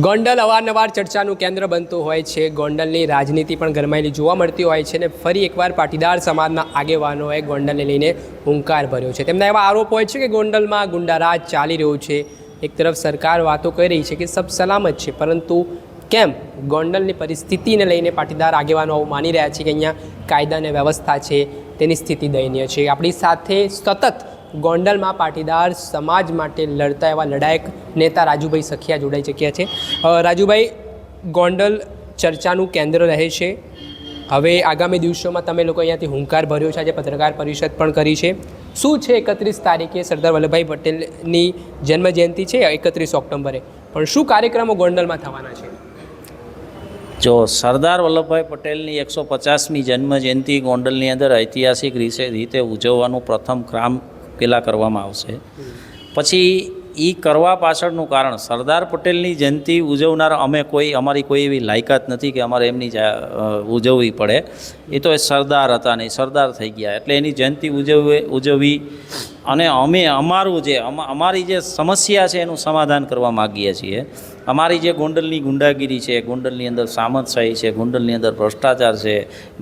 ગોંડલ અવારનવાર ચર્ચાનું કેન્દ્ર બનતું હોય છે. ગોંડલની રાજનીતિ પણ ગરમાયેલી જોવા મળતી હોય છે અને ફરી એકવાર પાટીદાર સમાજના આગેવાનોએ ગોંડલને લઈને હુંકાર ભર્યો છે. તેમના એવા આરોપ હોય છે કે ગોંડલમાં ગુંડારાજ ચાલી રહ્યું છે. એક તરફ સરકાર વાતો કરી રહી છે કે સબ સલામત છે, પરંતુ કેમ ગોંડલની પરિસ્થિતિને લઈને પાટીદાર આગેવાનો આવું માની રહ્યા છે કે અહીંયા કાયદા અને વ્યવસ્થા છે તેની સ્થિતિ દયનીય છે. આપણી સાથે સતત ગોંડલમાં પાટીદાર સમાજ માટે લડતા એવા લડાયક નેતા રાજુભાઈ સખિયા જોડાઈ ચૂક્યા છે. રાજુભાઈ, ગોંડલ ચર્ચાનું કેન્દ્ર રહે છે. હવે આગામી દિવસોમાં તમે લોકો અહીંયાથી હુંકાર ભર્યો છે, આજે પત્રકાર પરિષદ પણ કરી છે. શું છે 31 તારીખે સરદાર વલ્લભભાઈ પટેલની જન્મજયંતિ છે, 31 ઓક્ટોબરે, પણ શું કાર્યક્રમો ગોંડલમાં થવાના છે? જો સરદાર વલ્લભભાઈ પટેલની 150મી જન્મજયંતિ ગોંડલની અંદર ઐતિહાસિક રીતે ઉજવવાનું પ્રથમ કામ પહેલાં કરવામાં આવશે. પછી એ કરવા પાછળનું કારણ, સરદાર પટેલની જયંતિ ઉજવનાર અમારી કોઈ એવી લાયકાત નથી કે અમારે એમની ઉજવવી પડે. એ તો એ સરદાર હતા ને, સરદાર થઈ ગયા એટલે એની જયંતિ ઉજવવી અને અમારી જે સમસ્યા છે એનું સમાધાન કરવા માગીએ છીએ. અમારી જે ગોંડલની ગુંડાગીરી છે, ગોંડલની અંદર સામંતશાહી છે, ગોંડલની અંદર ભ્રષ્ટાચાર છે,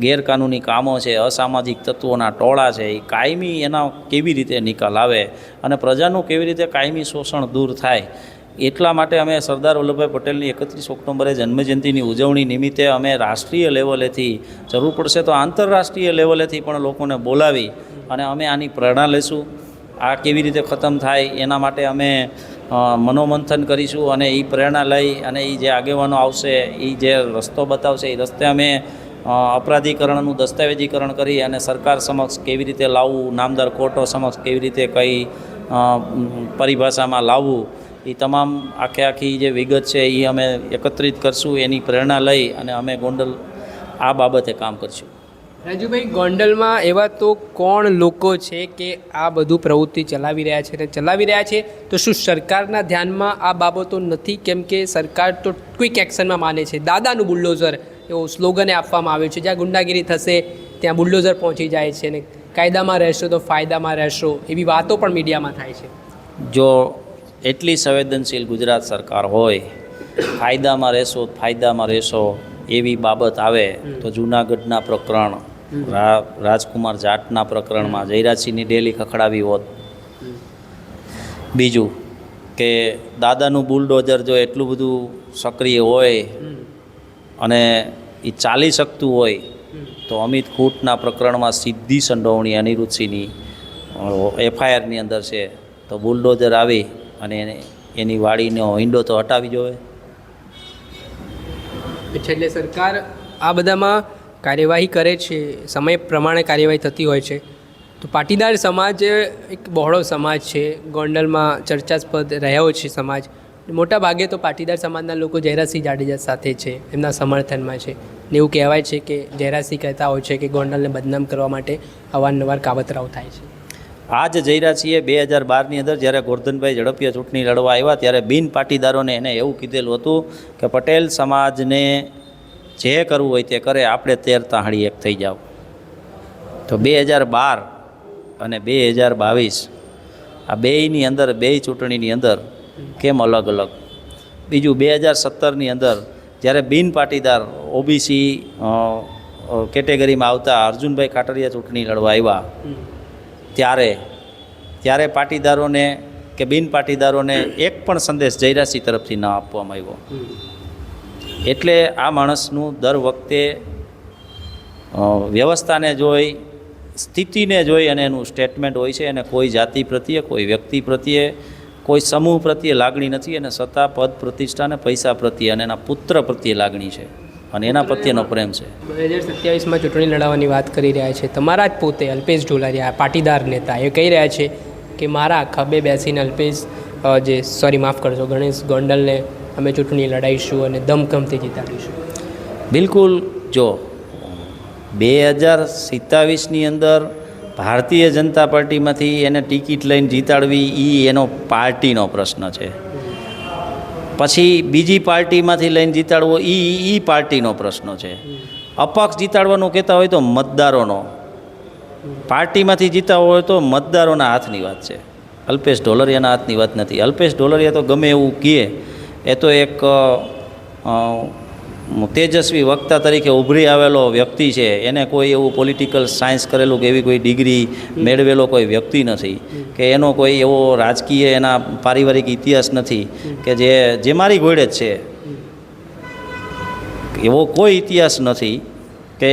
ગેરકાનૂની કામો છે, અસામાજિક તત્વોના ટોળા છે, એ કાયમી એના કેવી રીતે નિકાલ આવે અને પ્રજાનું કેવી રીતે કાયમી શોષણ દૂર થાય, એટલા માટે અમે સરદાર વલ્લભભાઈ પટેલની 31 ઓક્ટોબરે જન્મજયંતિની ઉજવણી નિમિત્તે અમે રાષ્ટ્રીય લેવલેથી, જરૂર પડશે તો આંતરરાષ્ટ્રીય લેવલેથી પણ લોકોને બોલાવી અને અમે આની પ્રેરણા લઈશું. આ કેવી રીતે ખતમ થાય એના માટે અમે મનોમંથન કરીશું અને એ પ્રેરણા લઈ અને એ જે આગેવાનો આવશે, એ જે રસ્તો બતાવશે, એ રસ્તે અમે અપરાધીકરણનું દસ્તાવેજીકરણ કરી અને સરકાર સમક્ષ કેવી રીતે લાવવું, નામદાર કોર્ટો સમક્ષ કેવી રીતે કઈ પરિભાષામાં લાવવું, એ તમામ આખી જે વિગત છે એ અમે એકત્રિત કરશું. એની પ્રેરણા લઈ અને અમે ગોંડલ આ બાબતે કામ કરીશું. રાજુભાઈ, ગોંડલમાં એવા તો કોણ લોકો છે કે આ બધું પ્રવૃત્તિ ચલાવી રહ્યા છે તો શું સરકારના ધ્યાનમાં આ બાબતો નથી? કેમ કે સરકાર તો ક્વિક એક્શનમાં માને છે. દાદાનું બુલડોઝર એવો સ્લોગને આપવામાં આવ્યો છે. જ્યાં ગુંડાગીરી થશે ત્યાં બુલડોઝર પહોંચી જાય છે અને કાયદામાં રહેશો તો ફાયદામાં રહેશો, એવી વાતો પણ મીડિયામાં થાય છે. જો એટલી સંવેદનશીલ ગુજરાત સરકાર હોય, કાયદામાં રહેશો ફાયદામાં રહેશો એવી બાબત આવે તો જૂનાગઢના પ્રકરણ, રાજકુમાર જાટના પ્રકરણમાં જયરાજસિંહની ડેલી ખખડાવી હોત. બીજું કે દાદાનું બુલડોઝર જો એટલું બધું સક્રિય હોય અને એ ચાલી શકતું હોય તો અમિત ખૂંટના પ્રકરણમાં સીધી સંડોવણી અનિરુદ્ધસિંહની FIRની અંદર છે, તો બુલડોઝર આવી અને એની વાડીનો હિંડો તો હટાવી જોઈએ. એટલે સરકાર આ બધામાં કાર્યવાહી કરે છે, સમય પ્રમાણે કાર્યવાહી થતી હોય છે. તો પાટીદાર સમાજ એક બહોળો સમાજ છે, ગોંડલમાં ચર્ચાસ્પદ રહ્યો છે સમાજ. મોટા ભાગે તો પાટીદાર સમાજના લોકો જયરાજસિંહ જાડેજા સાથે છે, એમના સમર્થનમાં છે. ને એવું કહેવાય છે કે જયરાજસિંહ કહેતા હોય છે કે ગોંડલને બદનામ કરવા માટે અવારનવાર કાવતરાઓ થાય છે. આ જ જયરાજસિંહે 2012ની અંદર જ્યારે ગોરધનભાઈ ઝડપિયા ચૂંટણી લડવા આવ્યા ત્યારે બિન પાટીદારોને એને એવું કીધેલું હતું કે પટેલ સમાજને જે કરવું હોય તે કરે, આપણે 13 તાહળી એક થઈ જાવ. તો 2012 અને 2022 આ બેયની અંદર, બે ચૂંટણીની અંદર કેમ અલગ અલગ? બીજું 2017ની અંદર જ્યારે બિન પાટીદાર OBC કેટેગરીમાં આવતા અર્જુનભાઈ ખાટરિયા ચૂંટણી લડવા આવ્યા ત્યારે પાટીદારોને કે બિન પાટીદારોને એક પણ સંદેશ જયરાજસિંહ તરફથી ન આપવામાં આવ્યો. એટલે આ માણસનું દર વખતે વ્યવસ્થાને જોઈ, સ્થિતિને જોઈ અને એનું સ્ટેટમેન્ટ હોય છે. અને કોઈ જાતિ પ્રત્યે, કોઈ વ્યક્તિ પ્રત્યે, કોઈ સમૂહ પ્રત્યે લાગણી નથી, અને સત્તા, પદ, પ્રતિષ્ઠા અને પૈસા પ્રત્યે અને એના પુત્ર પ્રત્યે લાગણી છે અને એના પ્રત્યેનો પ્રેમ છે. 2027માં ચૂંટણી લડાવવાની વાત કરી રહ્યા છે. તમારા જ પોતે અલ્પેશ ઢોલારિયા, પાટીદાર નેતા, એ કહી રહ્યા છે કે મારા ખભે બેસીને ગણેશ ગોંડલને અમે ચૂંટણી લડાઈશું અને દમખમથી જીતાડીશું. બિલકુલ. જો 2027ની અંદર ભારતીય જનતા પાર્ટીમાંથી એને ટિકિટ લઈને જીતાડવી એ એનો પાર્ટીનો પ્રશ્ન છે. પછી બીજી પાર્ટીમાંથી લઈને જીતાડવો એ પાર્ટીનો પ્રશ્ન છે. અપક્ષ જીતાડવાનું કહેતા હોય તો મતદારોનો, પાર્ટીમાંથી જીતાડવો હોય તો મતદારોના હાથની વાત છે. અલ્પેશ ઢોલરિયાના હાથની વાત નથી. અલ્પેશ ઢોલરિયા તો ગમે એવું કહે એ તો એક તેજસ્વી વક્તા તરીકે ઉભરી આવેલો વ્યક્તિ છે. એને કોઈ એવું પોલિટિકલ સાયન્સ કરેલું કે એવી કોઈ ડિગ્રી મેળવેલો કોઈ વ્યક્તિ નથી, કે એનો કોઈ એવો રાજકીય એના પારિવારિક ઇતિહાસ નથી કે જે મારી ઘોડે જ છે. એવો કોઈ ઇતિહાસ નથી કે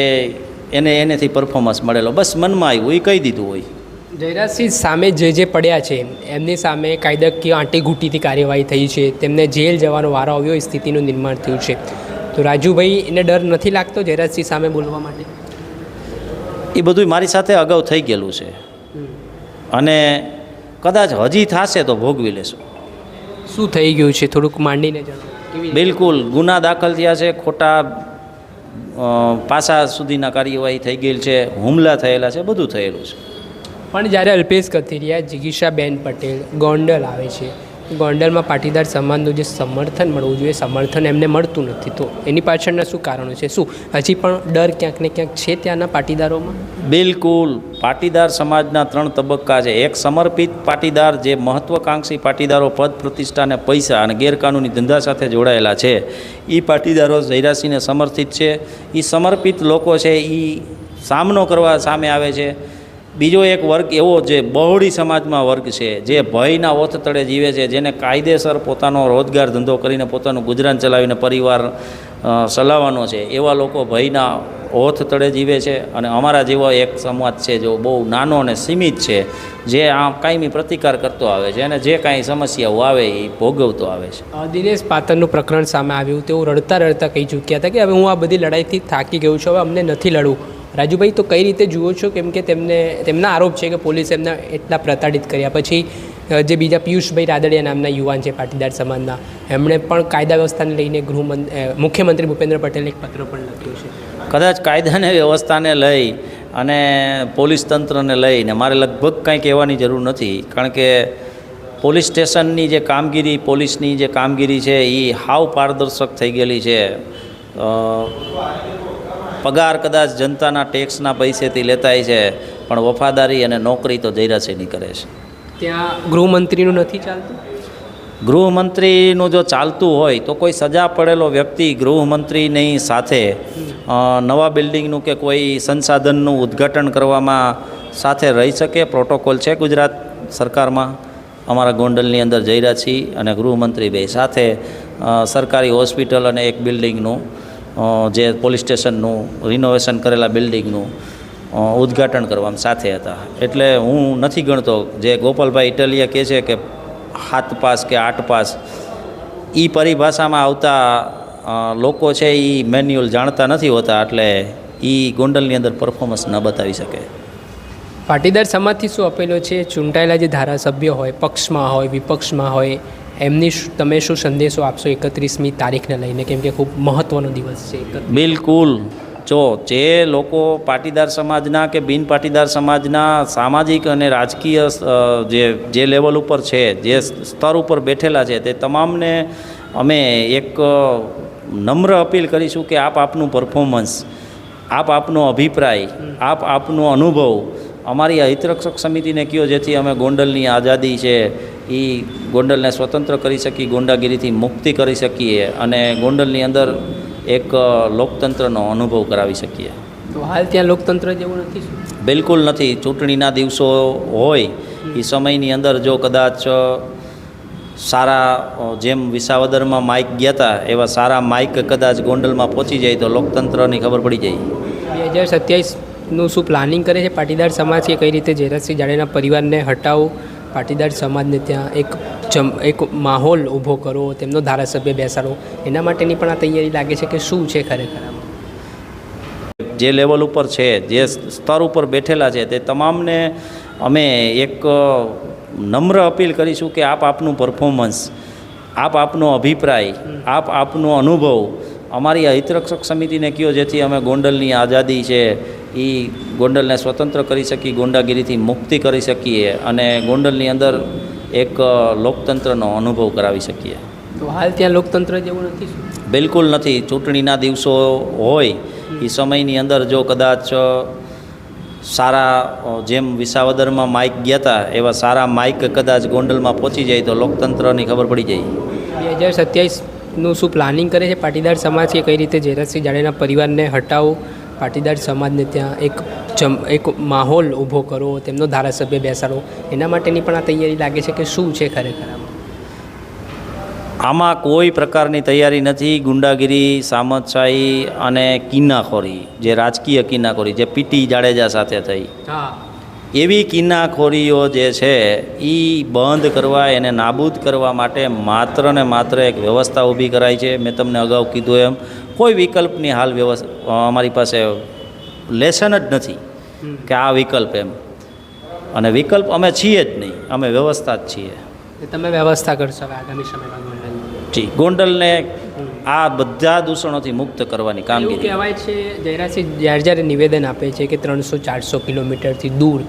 એનેથી પરફોર્મન્સ મળેલો. બસ મનમાં આવ્યું એ કહી દીધું હોય. જયરાજસિંહ સામે જે પડ્યા છે એમની સામે કાયદાકીય આંટીઘૂંટીથી કાર્યવાહી થઈ છે, તેમને જેલ જવાનો વારો આવ્યો, એ સ્થિતિનું નિર્માણ થયું છે. તો રાજુભાઈ, એને ડર નથી લાગતો જયરાજસિંહ સામે બોલવા માટે? એ બધું મારી સાથે અગાઉ થઈ ગયેલું છે અને કદાચ હજી થશે તો ભોગવી લેશું. શું થઈ ગયું છે થોડુંક માંડીને જણાવો. બિલકુલ ગુના દાખલ થયા છે, ખોટા પાસા સુધીના કાર્યવાહી થઈ ગયેલ છે, હુમલા થયેલા છે, બધું થયેલું છે. પણ જ્યારે અલ્પેશ કથિરિયા, જિગીશાબેન પટેલ ગોંડલ આવે છે, ગોંડલમાં પાટીદાર સમાજનું જે સમર્થન મળવું જોઈએ સમર્થન એમને મળતું નથી, તો એની પાછળના શું કારણો છે? શું હજી પણ ડર ક્યાંક ને ક્યાંક છે ત્યાંના પાટીદારોમાં? બિલકુલ. પાટીદાર સમાજના 3 તબક્કા છે. એક સમર્પિત પાટીદાર, જે મહત્વાકાંક્ષી પાટીદારો પદ પ્રતિષ્ઠા અને પૈસા અને ગેરકાનૂની ધંધા સાથે જોડાયેલા છે, એ પાટીદારો જયરાજસિંહને સમર્થિત છે. એ સમર્પિત લોકો છે, એ સામનો કરવા સામે આવે છે. બીજો એક વર્ગ એવો જે બહોળી સમાજમાં વર્ગ છે, જે ભયના ઓથ તળે જીવે છે, જેને કાયદેસર પોતાનો રોજગાર ધંધો કરીને પોતાનું ગુજરાન ચલાવીને પરિવાર ચલાવવાનો છે, એવા લોકો ભયના ઓથ તળે જીવે છે. અને અમારા જેવો એક સમાજ છે જો બહુ નાનો અને સીમિત છે, જે આ કાયમી પ્રતિકાર કરતો આવે છે અને જે કાંઈ સમસ્યાઓ આવે એ ભોગવતો આવે છે. દિનેશ પાતરનું પ્રકરણ સામે આવ્યું, તેઓ રડતા રડતા કહી ચૂક્યા હતા કે હવે હું આ બધી લડાઈથી થાકી ગયું છું, હવે અમને નથી લડવું. રાજુભાઈ, તો કઈ રીતે જુઓ છો? કેમ કે તેમના આરોપ છે કે પોલીસે એમને એટલા પ્રતાડિત કર્યા. પછી જે બીજા પિયુષભાઈ રાદડિયા નામના યુવાન છે પાટીદાર સમાજના, એમણે પણ કાયદા વ્યવસ્થાને લઈને મુખ્યમંત્રી ભૂપેન્દ્ર પટેલને એક પત્ર પણ લખ્યો છે. કદાચ કાયદાને વ્યવસ્થાને લઈ અને પોલીસ તંત્રને લઈને મારે લગભગ કાંઈ કહેવાની જરૂર નથી, કારણ કે પોલીસ સ્ટેશનની જે કામગીરી, પોલીસની જે કામગીરી છે એ હાવ પારદર્શક થઈ ગયેલી છે. પગાર કદાચ જનતાના ટેક્સના પૈસેથી લેતાય છે, પણ વફાદારી અને નોકરી તો જયરાજસિંહની કરે છે. ત્યાં ગૃહમંત્રીનું નથી ચાલતું? ગૃહમંત્રીનું જો ચાલતું હોય તો કોઈ સજા પડેલો વ્યક્તિ ગૃહમંત્રીની સાથે નવા બિલ્ડિંગનું કે કોઈ સંસાધનનું ઉદ્ઘાટન કરવામાં સાથે રહી શકે. પ્રોટોકોલ છે ગુજરાત સરકારમાં. અમારા ગોંડલની અંદર જયરાજસિંહ અને ગૃહમંત્રી બે સાથે સરકારી હોસ્પિટલ અને એક બિલ્ડિંગનું, જે પોલીસ સ્ટેશનનું રિનોવેશન કરેલા બિલ્ડિંગનું ઉદ્ઘાટન કરવામાં સાથે હતા. એટલે હું નથી ગણતો જે ગોપાલભાઈ ઇટાલિયા કહે છે કે 7 પાસ કે 8 પાસ, એ પરિભાષામાં આવતા લોકો છે એ મેન્યુઅલ જાણતા નથી હોતા, એટલે એ ગોંડલની અંદર પરફોર્મન્સ ન બતાવી શકે. પાટીદાર સમાજથી શું અપીલો છે? ચૂંટાયેલા જે ધારાસભ્ય હોય, પક્ષમાં હોય વિપક્ષમાં હોય, એમની તમે શું સંદેશો આપશો 31મી તારીખને લઈને? કેમ કે ખૂબ મહત્ત્વનો દિવસ છે. બિલકુલ. જો જે લોકો પાટીદાર સમાજના કે બિન પાટીદાર સમાજના સામાજિક અને રાજકીય જે લેવલ ઉપર છે, જે સ્તર ઉપર બેઠેલા છે, તે તમામને અમે એક નમ્ર અપીલ કરીશું કે આપનું પરફોર્મન્સ, આપનો અભિપ્રાય, આપનો અનુભવ અમારી હિતરક્ષક સમિતિને કહો, જેથી અમે ગોંડલની આઝાદી છે એ ગોંડલને સ્વતંત્ર કરી શકીએ, ગુંડાગીરીથી મુક્તિ કરી શકીએ અને ગોંડલની અંદર એક લોકતંત્રનો અનુભવ કરાવી શકીએ. તો હાલ ત્યાં લોકતંત્ર જેવું નથી? બિલકુલ નથી. ચૂંટણીના દિવસો હોય એ સમયની અંદર જો કદાચ સારા, જેમ વિસાવદરમાં માઇક ગયા હતા એવા સારા માઇક કદાચ ગોંડલમાં પહોંચી જાય તો લોકતંત્રની ખબર પડી જાય. 2027નું શું પ્લાનિંગ કરે છે પાટીદાર સમાજ, કે કઈ રીતે જયરાજસિંહ જાડેજાના પરિવારને હટાવો, પાટીદાર સમાજને ત્યાં એક માહોલ ઊભો કરો, તેમનો ધારાસભ્ય બેસાડો, એના માટેની પણ આ તૈયારી લાગે છે કે શું છે ખરેખર? જે લેવલ ઉપર છે, જે સ્તર ઉપર બેઠેલા છે, તે તમામને અમે એક નમ્ર અપીલ કરીશું કે આપનું પરફોર્મન્સ, આપનો અભિપ્રાય, આપનો અનુભવ અમારી હિતરક્ષક સમિતિને કહો, જેથી અમે ગોંડલની આઝાદી છે એ ગોંડલને સ્વતંત્ર કરી શકીએ, ગુંડાગીરીથી મુક્તિ કરી શકીએ અને ગોંડલની અંદર એક લોકતંત્રનો અનુભવ કરાવી શકીએ. તો હાલ ત્યાં લોકતંત્ર જેવું નથી? બિલકુલ નથી. ચૂંટણીના દિવસો હોય એ સમયની અંદર જો કદાચ સારા, જેમ વિસાવદરમાં માઇક ગયા હતા એવા સારા માઇક કદાચ ગોંડલમાં પહોંચી જાય તો લોકતંત્રની ખબર પડી જાય. 2027નું શું પ્લાનિંગ કરે છે પાટીદાર સમાજ કે કઈ રીતે જયરાજસિંહ જાડેજાના પરિવારને હટાવો, પાટીદાર સમાજને ત્યાં એક માહોલ ઊભો કરો, તેમનો ધારાસભ્ય બેસાડો, એના માટેની પણ આ તૈયારી લાગે છે કે શું છે ખરેખર આમાં? આમાં કોઈ પ્રકારની તૈયારી નથી. ગુંડાગીરી, સામતશાહી અને કિન્નાખોરી, જે રાજકીય કિન્નાખોરી જે પીટી જાડેજા સાથે થઈ, હા, એવી કિન્નાખોરીઓ જે છે એ બંધ કરવા, એને નાબૂદ કરવા માટે માત્ર ને માત્ર એક વ્યવસ્થા ઊભી કરાઈ છે. મેં તમને અગાઉ કીધું એમ કોઈ વિકલ્પની હાલ અમારી પાસે લેસન જ નથી કે આ વિકલ્પ એમ, અને વિકલ્પ અમે છીએ જ નહીં, અમે વ્યવસ્થા જ છીએ. તમે વ્યવસ્થા કરશો હવે આગામી સમયમાં ગોંડલની? જી, ગોંડલને આ બધા દૂષણોથી મુક્ત કરવાની એવું કામગીરી. કહેવાય છે જયરાજસિંહ જ્યારે નિવેદન આપે છે કે 300-400 કિલોમીટરથી દૂર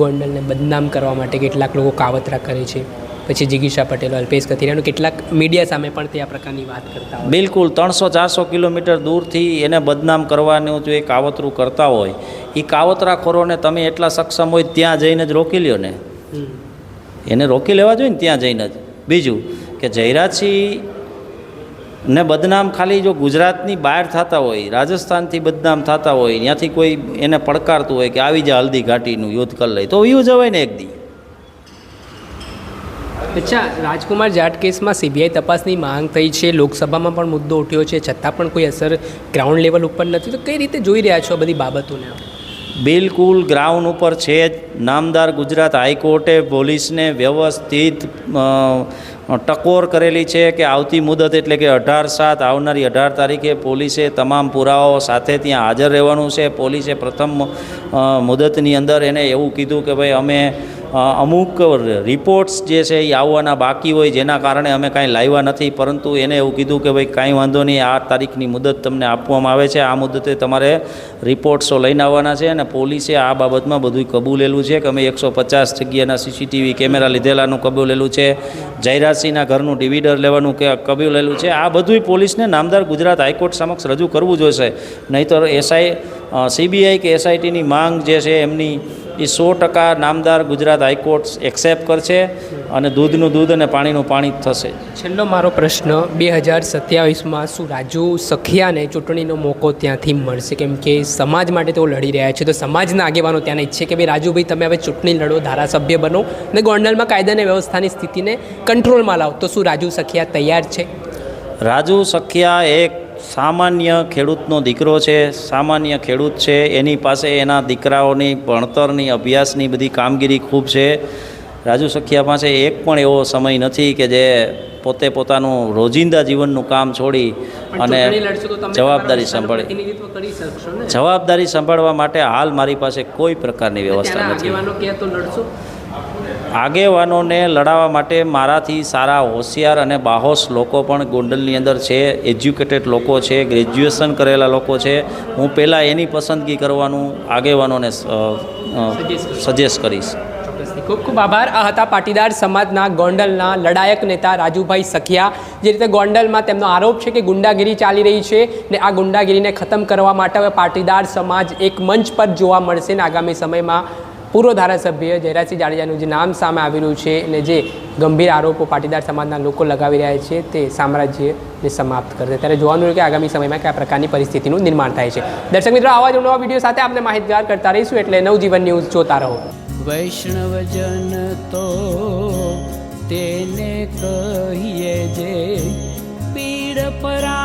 ગોંડલને બદનામ કરવા માટે કેટલાક લોકો કાવતરા કરે છે, પછી જિગીશા પટેલ, અલ્પેશ કથિરિયાનું કેટલાક મીડિયા સામે પણ તે આ પ્રકારની વાત કરતા હોય. બિલકુલ, 300-400 કિલોમીટર દૂરથી એને બદનામ કરવાનું જો એ કાવતરું કરતા હોય, એ કાવતરાખોરોને તમે એટલા સક્ષમ હોય ત્યાં જઈને જ રોકી લ્યો ને, એને રોકી લેવા જોઈએ ને ત્યાં જઈને જ. બીજું કે જયરાજસિંહને બદનામ ખાલી જો ગુજરાતની બહાર થતા હોય, રાજસ્થાનથી બદનામ થતા હોય, ત્યાંથી કોઈ એને પડકારતું હોય કે આવી જા હલ્દી ઘાટીનું યુદ્ધ કરી લે, તો એવું જવાય ને એક દી. અચ્છા, રાજકુમાર જાટ કેસમાં સીબીઆઈ તપાસની માંગ થઈ છે, લોકસભામાં પણ મુદ્દો ઉઠ્યો છે, છતાં પણ કોઈ અસર ગ્રાઉન્ડ લેવલ ઉપર નથી, તો કઈ રીતે જોઈ રહ્યા છો આ બધી બાબતોને? બિલકુલ ગ્રાઉન્ડ ઉપર છે જ. નામદાર ગુજરાત હાઈકોર્ટે પોલીસને વ્યવસ્થિત ટકોર કરેલી છે કે આવતી મુદત એટલે કે 18/7 આવનારી 18 તારીખે પોલીસે તમામ પુરાવાઓ સાથે ત્યાં હાજર રહેવાનું છે. પોલીસે પ્રથમ મુદતની અંદર એને એવું કીધું કે ભાઈ અમે અમુક રિપોર્ટ્સ જે છે એ આવવાના બાકી હોય, જેના કારણે અમે કાંઈ લાવ્યા નથી, પરંતુ એને એવું કીધું કે ભાઈ કાંઈ વાંધો નહીં, આ તારીખની મુદત તમને આપવામાં આવે છે, આ મુદતે તમારે રિપોર્ટ્સો લઈને આવવાના છે. અને પોલીસે આ બાબતમાં બધું કબૂલેલું છે કે અમે 150 જગ્યાના સીસીટીવી કેમેરા લીધેલાનું કબૂલેલું છે, જયરાજસિંહના ઘરનું ડિવિડર લેવાનું કબૂલેલું છે. આ બધું પોલીસને નામદાર ગુજરાત હાઈકોર્ટ સમક્ષ રજૂ કરવું જોઈશે, નહીંતર સીબીઆઈ કે એસઆઈટીની માંગ જે છે એમની એ 100% નામદાર ગુજરાત હાઈકોર્ટ એક્સેપ્ટ કરશે અને દૂધનું દૂધ અને પાણીનું પાણી જ થશે. છેલ્લો મારો પ્રશ્ન, 2027માં શું રાજુ સખિયાને ચૂંટણીનો મોકો ત્યાંથી મળશે? કેમ કે સમાજ માટે તેઓ લડી રહ્યા છે, તો સમાજના આગેવાનો ત્યાંના ઈચ્છે કે ભાઈ રાજુભાઈ તમે હવે ચૂંટણી લડો, ધારાસભ્ય બનો અને ગોંડલમાં કાયદા અને વ્યવસ્થાની સ્થિતિને કંટ્રોલમાં લાવો, તો શું રાજુ સખિયા તૈયાર છે? રાજુ સખિયા એક સામાન્ય ખેડૂતનો દીકરો છે, સામાન્ય ખેડૂત છે, એની પાસે એના દીકરાઓની ભણતરની, અભ્યાસની બધી કામગીરી ખૂબ છે. રાજુ સખિયા પાસે એક પણ એવો સમય નથી કે જે પોતે પોતાનું રોજિંદા જીવનનું કામ છોડી અને જવાબદારી સંભાળવા માટે હાલ મારી પાસે કોઈ પ્રકારની વ્યવસ્થા નથી. આગેવાનોને લડાવવા માટે મારાથી સારા હોશિયાર અને બાહોશ લોકો પણ ગોંડલની અંદર છે, એજ્યુકેટેડ લોકો છે, ગ્રેજ્યુએશન કરેલા લોકો છે. હું પહેલાં એની પસંદગી કરવાનું આગેવાનોને સજેસ્ટ કરીશ. ખૂબ ખૂબ આભાર. આ હતા પાટીદાર સમાજના ગોંડલના લડાયક નેતા રાજુભાઈ સખિયા. જે રીતે ગોંડલમાં તેમનો આરોપ છે કે ગુંડાગીરી ચાલી રહી છે ને આ ગુંડાગીરીને ખતમ કરવા માટે હવે પાટીદાર સમાજ એક મંચ પર જોવા મળશે ને આગામી સમયમાં પૂર્વ ધારાસભ્ય જયરાજસિંહ જાડેજાનું જે નામ સામે આવેલું છે અને જે ગંભીર આરોપો પાટીદાર સમાજના લોકો લગાવી રહ્યા છે તે સામ્રાજ્યને સમાપ્ત કરશે. ત્યારે જોવાનું રહ્યું કે આગામી સમયમાં કયા પ્રકારની પરિસ્થિતિનું નિર્માણ થાય છે. દર્શક મિત્રો, આવા જ નવા વિડીયો સાથે આપણે માહિતગાર કરતા રહીશું, એટલે નવજીવન ન્યૂઝ જોતા રહો. વૈષ્ણવજન તો તેને કહીએ જે પીડ પરા